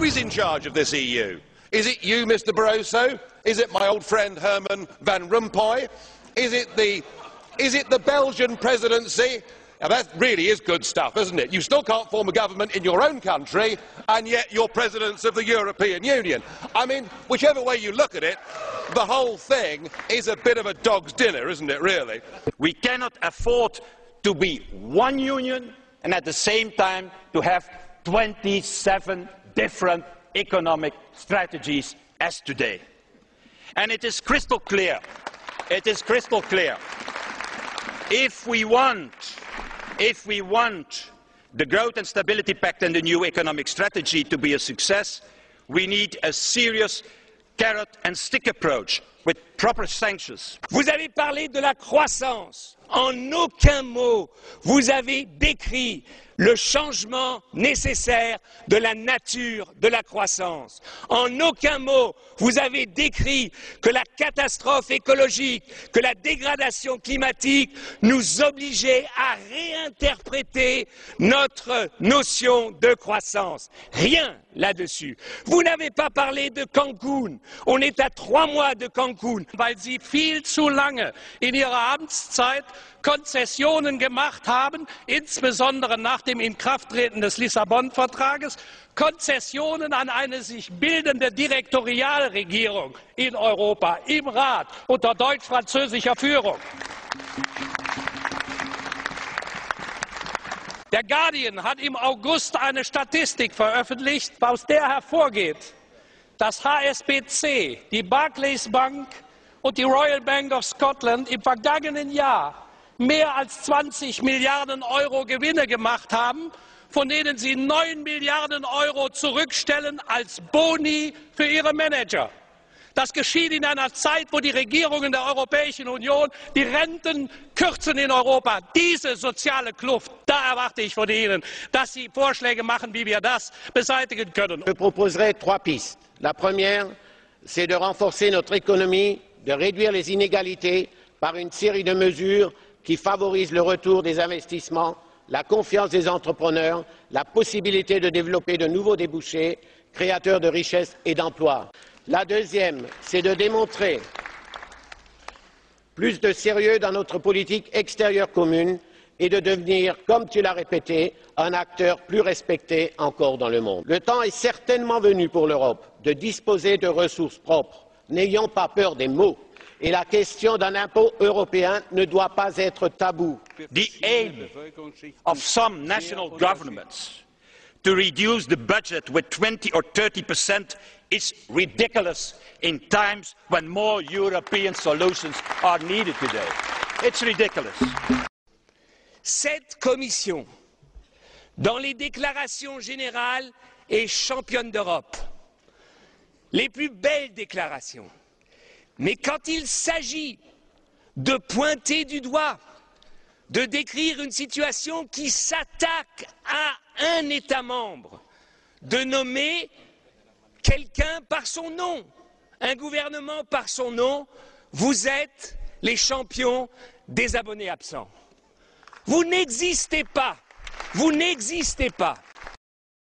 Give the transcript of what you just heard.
is in charge of this EU? Is it you, Mr Barroso? Is it my old friend Herman Van Rompuy? Is it the Belgian presidency? Now that really is good stuff, isn't it? You still can't form a government in your own country, and yet you're presidents of the European Union. I mean, whichever way you look at it, the whole thing is a bit of a dog's dinner, isn't it, really? We cannot afford to be one union and at the same time to have 27 different economic strategies as today. And it is crystal clear, if we want the Growth and Stability Pact and the new economic strategy to be a success, we need a serious carrot and stick approach with proper sanctions. Vous avez parlé de la croissance. En aucun mot, vous avez décrit le changement nécessaire de la nature de la croissance. En aucun mot, vous avez décrit que la catastrophe écologique, que la dégradation climatique nous obligeait à réinterpréter notre notion de croissance. Rien là-dessus. Vous n'avez pas parlé de Cancun. On est à 3 mois de Cancun. Weil Sie viel zu lange in Ihrer Amtszeit Konzessionen gemacht haben, insbesondere nach dem Inkrafttreten des Lissabon-Vertrages, Konzessionen an eine sich bildende Direktorialregierung in Europa, im Rat, unter deutsch-französischer Führung. Der Guardian hat im August eine Statistik veröffentlicht, aus der hervorgeht, dass HSBC, die Barclays Bank und die Royal Bank of Scotland im vergangenen Jahr mehr als 20 Milliarden Euro Gewinne gemacht haben, von denen sie 9 Milliarden Euro zurückstellen als Boni für ihre Manager. Das geschieht in einer Zeit, wo die Regierungen der Europäischen Union die Renten kürzen in Europa. Diese soziale Kluft, da erwarte ich von Ihnen, dass Sie Vorschläge machen, wie wir das beseitigen können. Je proposerai 3 pistes. La première, c'est de renforcer notre économie, de réduire les inégalités par une série de mesures qui favorisent le retour des investissements, la confiance des entrepreneurs, la possibilité de développer de nouveaux débouchés, créateurs de richesses et d'emplois. La deuxième, c'est de démontrer plus de sérieux dans notre politique extérieure commune et de devenir, comme tu l'as répété, un acteur plus respecté encore dans le monde. Le temps est certainement venu pour l'Europe de disposer de ressources propres. N'ayons pas peur des mots. Et la question d'un impôt européen ne doit pas être tabou. The aim of some national governments to reduce the budget with 20 or 30% is ridiculous in times when more European solutions are needed today. It's ridiculous. Cette commission, dans les déclarations générales, est championne d'Europe. Les plus belles déclarations. Mais quand il s'agit de pointer du doigt, de décrire une situation qui s'attaque à un État membre, de nommer quelqu'un par son nom, un gouvernement par son nom, vous êtes les champions des abonnés absents. Vous n'existez pas. Vous n'existez pas.